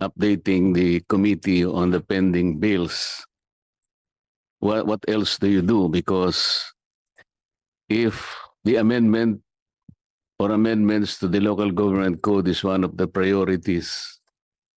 updating the committee on the pending bills, what else do you do? Because if the amendment or amendments to the local government code is one of the priorities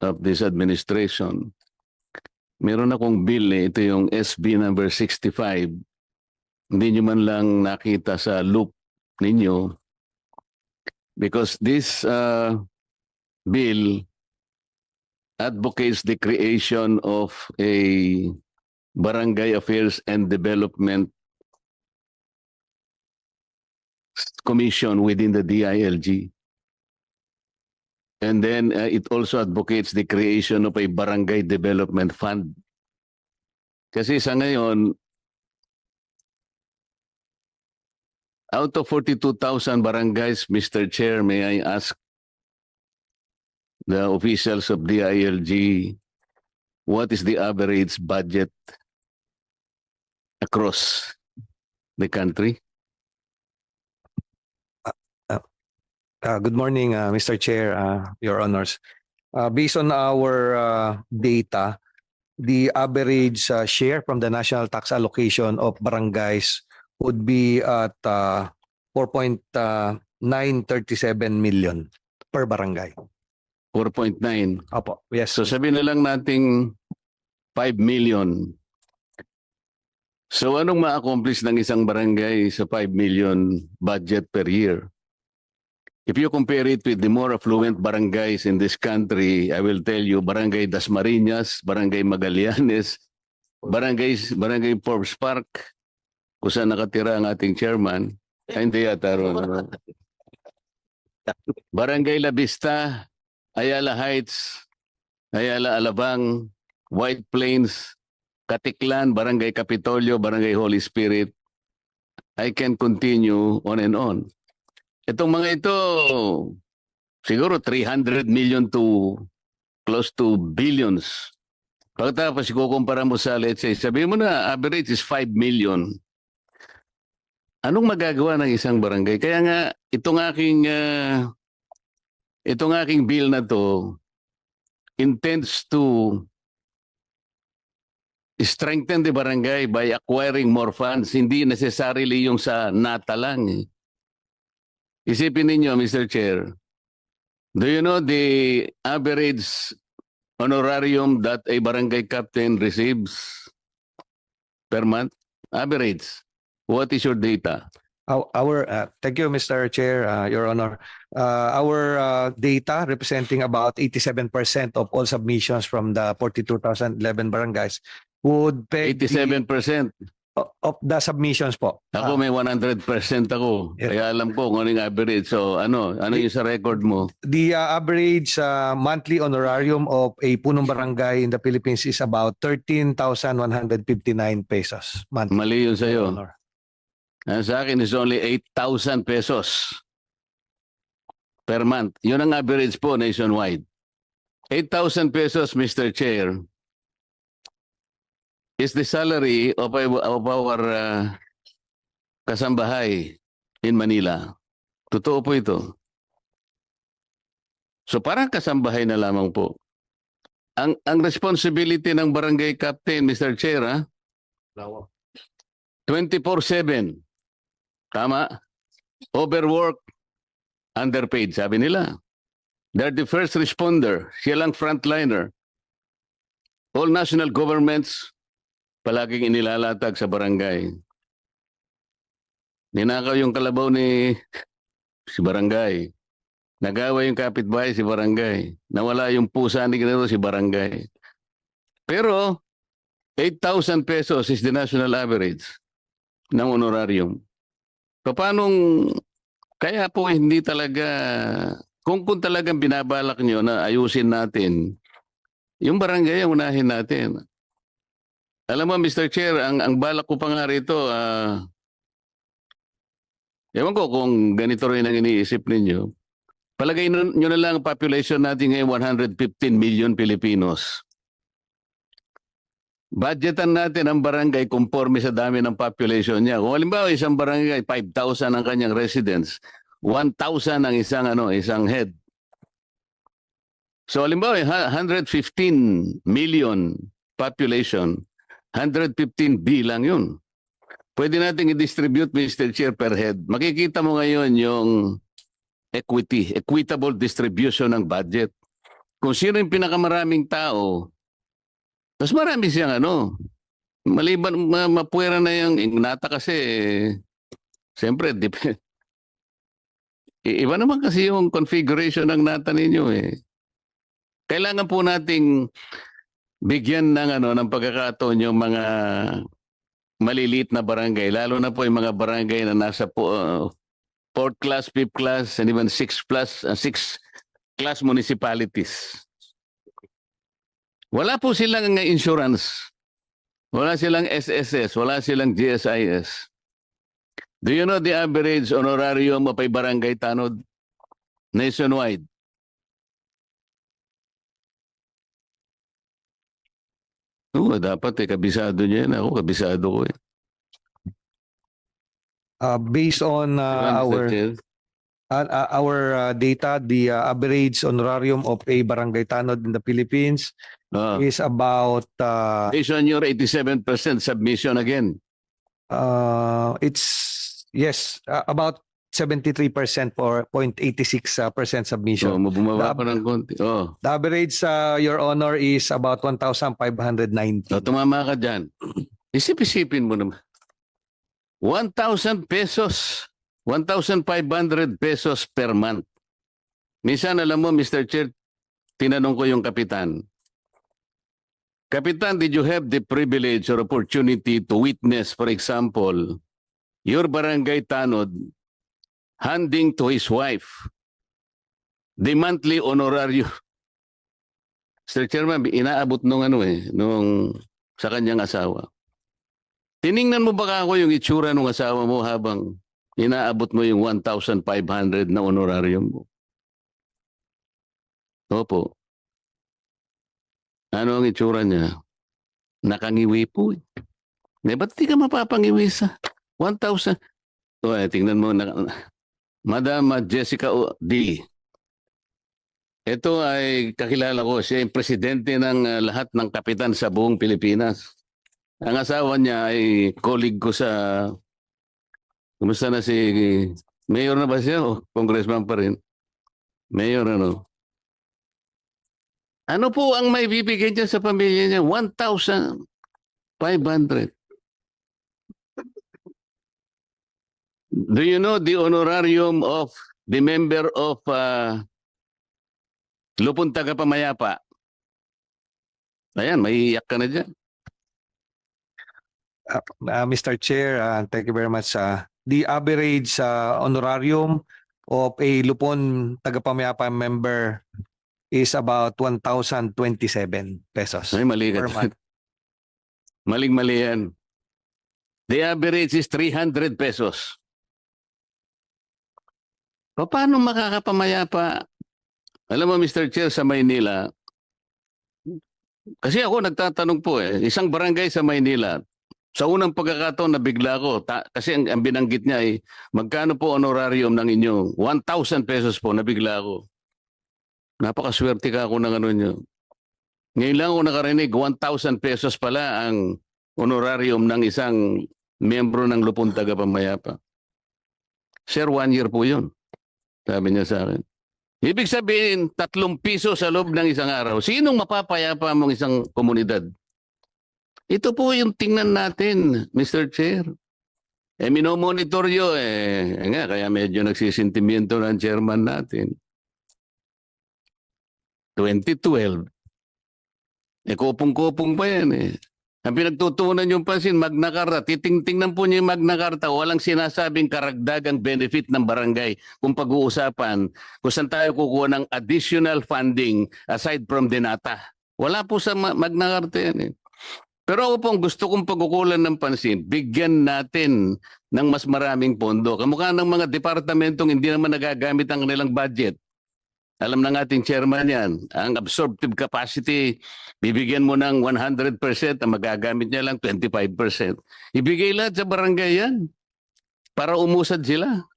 of this administration, meron akong bill ito yung SB number 65. Hindi nyo man lang nakita sa loop ninyo because this bill advocates the creation of a Barangay Affairs and Development Commission within the DILG. And then it also advocates the creation of a Barangay Development Fund. Kasi sa ngayon, out of 42,000 barangays, Mr. Chair, may I ask the officials of DILG, what is the average budget across the country? Good morning, Mr. Chair, Your Honors. Based on our data, the average share from the national tax allocation of barangays would be at 4.937 million per barangay. 4.9. Opo, yes. So sabihin na lang nating 5 million. So anong ma-accomplish ng isang barangay sa 5 million budget per year? If you compare it with the more affluent barangays in this country, I will tell you, Barangay Dasmariñas, Barangay Magallanes, Barangay Forbes Park, kung saan nakatira ang ating chairman, ay hindi yata ron. Barangay La Vista, Ayala Heights, Ayala Alabang, White Plains, Katiklan, Barangay Capitolio, Barangay Holy Spirit. I can continue on and on. Itong mga ito, siguro 300 million to close to billions. Pagkatapos ikukumpara mo sa, let's say, sabihin mo na average is 5 million. Anong magagawa ng isang barangay? Kaya nga, itong aking bill na to intends to strengthen the barangay by acquiring more funds. Hindi necessarily yung sa nata lang. Isipin ninyo, Mr. Chair, do you know the average honorarium that a barangay captain receives per month? Average. What is your data? Thank you, Mr. Chair, Your Honor. Our data representing about 87% of all submissions from the 42,011 barangays would peg 87%. of the submissions po. Ako may 100% ako. Yes. Kaya alam ko kung ano yung average. So ano yung sa record mo? The average monthly honorarium of a punong barangay in the Philippines is about 13,159 pesos monthly. Mali yun Your sa'yo. Honor. Sa akin is only 8,000 pesos per month. Yun ang average po nationwide. 8,000 pesos, Mr. Chair, is the salary of our kasambahay in Manila. Totoo po ito. So parang kasambahay na lamang po. Ang responsibility ng barangay captain, Mr. Chair, 24/7. Tama? Overwork, underpaid, sabi nila. They're the first responder. Siya lang frontliner. All national governments palaging inilalatag sa barangay. Ninakaw yung kalabaw ni si barangay. Nagawa yung kapitbahay si barangay. Nawala yung pusa ni ganito si barangay. Pero 8,000 pesos is the national average ng honorarium. Paanong, kaya po hindi talaga, kung talagang binabalak nyo na ayusin natin, yung barangay ang unahin natin. Alam mo, Mr. Chair, ang balak ko pa nga rito, ewan ko kung ganito rin ang iniisip ninyo. Palagay nyo na lang ang population natin ngayon, 115 million Filipinos. Budgetan natin ang barangay conforme sa dami ng population niya. Kung halimbawa isang barangay 5,000 ang kanyang residents, 1,000 ang isang head. So halimbawa, 115 million population, 115B lang yun. Pwede natin i-distribute, Mr. Chair, per head. Makikita mo ngayon yung equitable distribution ng budget. Kung sino yung pinakamaraming tao, mas marami siyang maliban, mapuwera na yung Ignata kasi, siyempre, iba naman kasi yung configuration ng nata ninyo eh. Kailangan po nating bigyan ng pagkakataon yung mga maliliit na barangay, lalo na po yung mga barangay na nasa 4th class, 5th class, and even 6th class municipalities. Wala po silang insurance. Wala silang SSS, wala silang GSIS. Do you know the average honorarium of a barangay tanod nationwide? Oo, dapat kabisado niya yan. Ako, kabisado ko eh. Based on Diba, Mr. Chair? our data, the average honorarium of a barangay tanod in the Philippines is about Based on your 87% submission again. it's about 73% for 0.86% So, submission. bumaba pa ng konti. Oh, The average, Your Honor, is about 1,590. tumama ka dyan. Isip-isipin mo naman. 1,000 pesos. 1,500 pesos per month. Minsan, alam mo, Mr. Chair, tinanong ko yung kapitan. Kapitan, did you have the privilege or opportunity to witness, for example, your barangay tanod handing to his wife the monthly honorarium? Mr. Chairman, inaabot nung sa kanyang asawa. Tiningnan mo ba ako yung itsura ng asawa mo habang inaabot mo yung 1,500 na honorarium mo? Opo. Ano ang itsura niya? Nakangiwi po. Ba't di ka mapapangiwi sa 1,000? Tingnan mo. Madam Jessica D. Ito ay kakilala ko. Siya yung presidente ng lahat ng kapitan sa buong Pilipinas. Ang asawa niya ay colleague ko sa... Kumusta na si... Mayor na ba siya o congressman pa rin? Mayor Ano po ang may bibigay niya sa pamilya niya? 1,500. Do you know the honorarium of the member of Lupon Tagapamayapa? Ayan, maiiyak ka na dyan. Mr. Chair, thank you very much. The average honorarium of a Lupon Tagapamayapa member is about 1,027 pesos Ay, mali per ka. month. Maling-mali yan. The average is 300 pesos. Paano makakapamayapa? Alam mo, Mr. Chair, sa Maynila, kasi ako nagtatanong po isang barangay sa Maynila, sa unang pagkakataon nabigla ko, kasi ang binanggit niya ay, magkano po honorarium ng inyong 1,000 pesos po, nabigla ako. Napakaswerte ka ako ng nyo. Ngayon lang ako nakarinig, 1,000 pesos pala ang honorarium ng isang miyembro ng Lupon Tagapamayapa. Sir, 1 year po yun. Sabi niya sa akin. Ibig sabihin, 3 piso sa loob ng isang araw. Sinong mapapayapa mong isang komunidad? Ito po yung tingnan natin, Mr. Chair. Minomonitor nyo, kaya medyo nagsisintimiento ng chairman natin. 2012. Kupong-kupong pa yan Ang pinagtutunan yung pansin, Magna Carta. Titingnan po niyo yung Magna Carta. Walang sinasabing karagdagang benefit ng barangay kung pag-uusapan kung saan tayo kukuha ng additional funding aside from Denata. Wala po sa Magna Carta yan Pero ako pong gusto kong pagkukulan ng pansin, bigyan natin ng mas maraming pondo. Kamukha ng mga departamentong hindi naman nagagamit ang kanilang budget. Alam ng ating chairman yan, ang absorptive capacity, bibigyan mo ng 100%, ang magagamit niya lang 25%. Ibigay lahat sa barangay yan para umusad sila.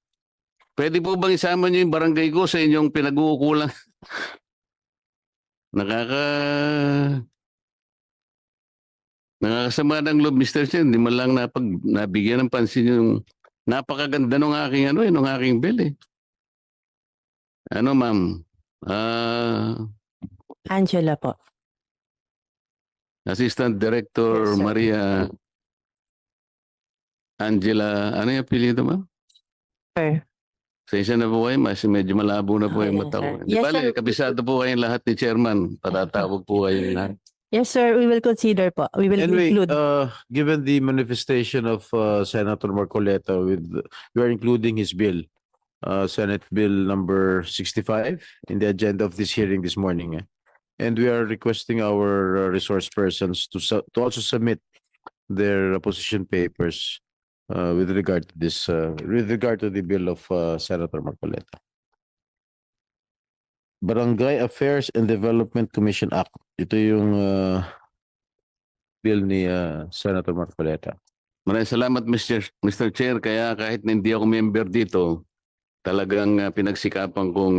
Pwede po bang isama niyo yung barangay ko sa inyong pinag-uukulang Nakaka nakakasama ng loob, Mr. Chair. Hindi man lang nabigyan ng pansin yung napakaganda nung aking nung aking bill eh. Ano, ma'am? Angela po. Assistant Director Yes, sir. Maria Angela, ano yung apelyido, ma'am? Sir. Pasensya na po kayo, mas medyo malabo na po Okay yung lang, mata ko. sir. Di Yes, bale, sir. kabisado po kayong lahat ni Chairman. Patatawag po kayo lahat. Yes, sir. We will consider po. We will Anyway, include. given the manifestation of Senator Marcoleta we are including his bill, Senate Bill number 65 in the agenda of this hearing this morning. And we are requesting our resource persons to also submit their position papers with regard to this, with regard to the bill of Senator Marcoleta. Barangay Affairs and Development Commission Act. Ito yung bill ni Senator Marcoleta. Maraming salamat, Mr. Chair. Kaya kahit na hindi ako member dito, talagang pinagsikapan kong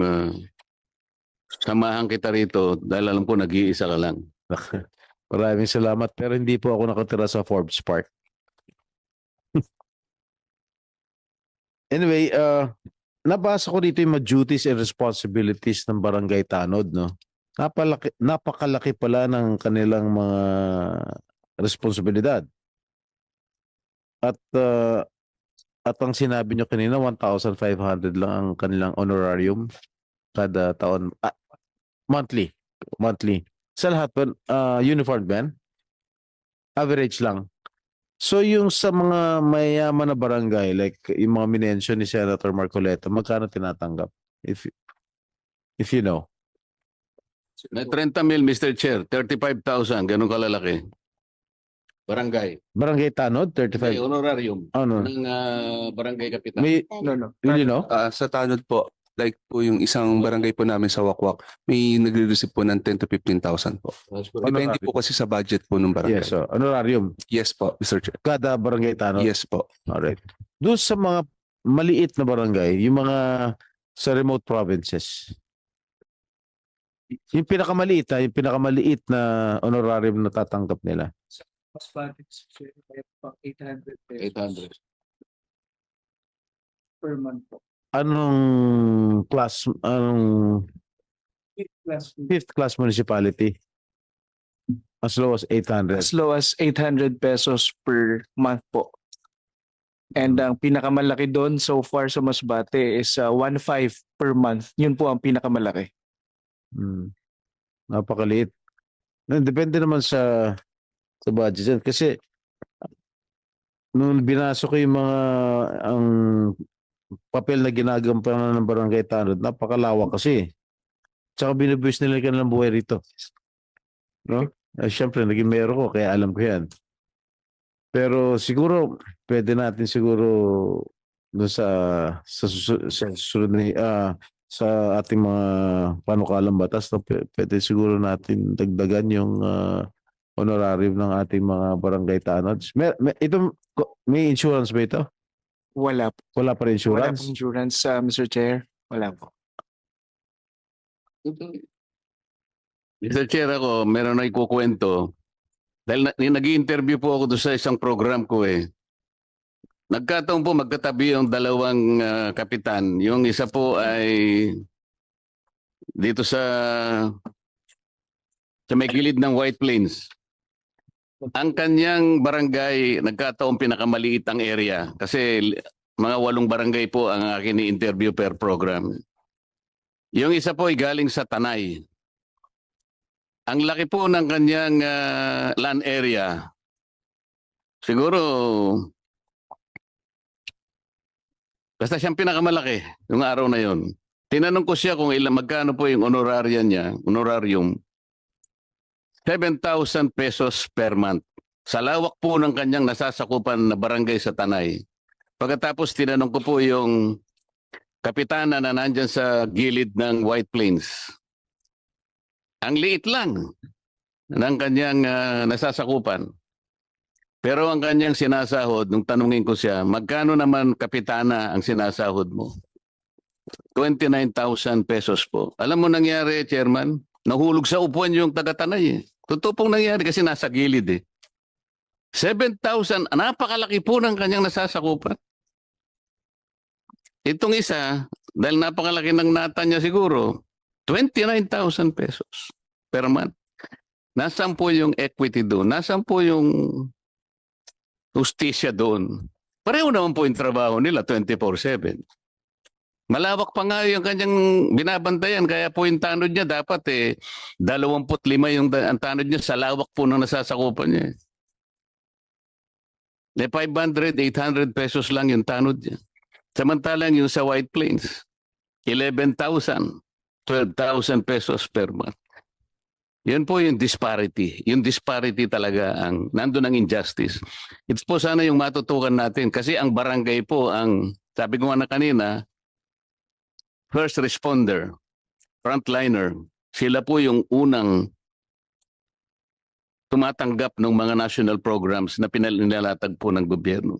samahan kita rito dahil alam ko nag-iisa ka lang. Maraming salamat pero hindi po ako nakatira sa Forbes Park. Anyway, nabasa ko dito yung mga duties and responsibilities ng Barangay Tanod, no? Napakalaki pala ng kanilang mga responsibilidad. At ang sinabi nyo kanina, 1,500 lang ang kanilang honorarium kada taon. Monthly. Sa lahat ba, uniform ban? Average lang. So yung sa mga mayaman na barangay, like yung mga minention ni Senator Marcoleta, magkano tinatanggap? If you know. May 30 mil, Mr. Chair. 35,000. Ganun kalalaki. Barangay. Barangay Tanod, May 35. honorarium Ano? ng barangay kapitan. May, No. you know? Sa Tanod po, like po yung isang barangay po namin sa Wakwak, may nagre-receive po ng 10 to 15,000 po. Depende po kasi sa budget po ng barangay. Yes, so, honorarium. Yes po, Mr. Chair. Kada barangay Tanod. Yes po. Alright. Doon sa mga maliit na barangay, yung mga sa remote provinces, yung pinakamaliit na honorarium na tatanggap nila. Mas budget sir, kaya pang 800 pesos 800. per month po. Anong Plus, fifth class municipality? As low as 800. as low as 800 pesos per month po. And ang pinakamalaki doon so far sa Masbate is 1.5 per month. Yun po ang pinakamalaki. Napakaliit. Depende naman sa budget yan. Kasi nung binasa ko yung mga ang papel na ginagampanan ng Barangay Tanod, napakalawak kasi. Tsaka binubuwis nila ka ng buhay rito. No? Siyempre, naging mayor ko, kaya alam ko yan. Pero siguro, pwede natin siguro doon sa susunod sa ating mga panukalang batas, no? Pwede siguro natin dagdagan yung honorarium ng ating mga barangay tanods. May insurance ba ito? Wala po. Wala pa rin Wala insurance? pong insurance, Mr. Chair. Wala po. Mr. Chair, ako, meron na ikukwento. Dahil nag-i-interview po ako doon sa isang program ko eh. Nagkataon po magkatabi yung dalawang kapitan. Yung isa po ay dito sa may gilid ng White Plains. Ang kanyang barangay, nagkataon pinakamaliit ang area kasi mga 8 barangay po ang akin ni-interview per program. Yung isa po ay galing sa Tanay. Ang laki po ng kanyang land area. Siguro, basta siyang pinakamalaki yung araw na yon. Tinanong ko siya kung magkano po yung honorarium. 7,000 pesos per month. Sa lawak po ng kanyang nasasakupan na barangay sa Tanay. Pagkatapos tinanong ko po yung kapitana na nandyan sa gilid ng White Plains. Ang liit lang ng kanyang nasasakupan. Pero ang kanyang sinasahod, nung tanungin ko siya, magkano naman kapitana ang sinasahod mo? 29,000 pesos po. Alam mo nangyari, Chairman? Nahulog sa upuan yung taga-Tanay eh. Totoo pong nangyari kasi nasa gilid eh. 7,000, napakalaki po ng kanyang nasasakupan. Itong isa, dahil napakalaki ng nata niya siguro, 29,000 pesos per month. Nasaan po yung equity doon? Nasaan po yung justisya doon? Pareho naman po yung trabaho nila 24/7. Malawak pa nga yung kanyang binabantayan, kaya po yung tanod niya dapat 25 yung ang tanod niya sa lawak po ng nasasakupan niya. 500, 800 pesos lang yung tanod niya. Samantalang yung sa White Plains, 11,000, 12,000 pesos per month. Yan po yung disparity. Yung disparity talaga ang nandun ang injustice. It's po sana yung matutukan natin kasi ang barangay po ang, sabi ko nga na kanina, first responder, frontliner, sila po yung unang tumatanggap ng mga national programs na pinalalatag po ng gobyerno.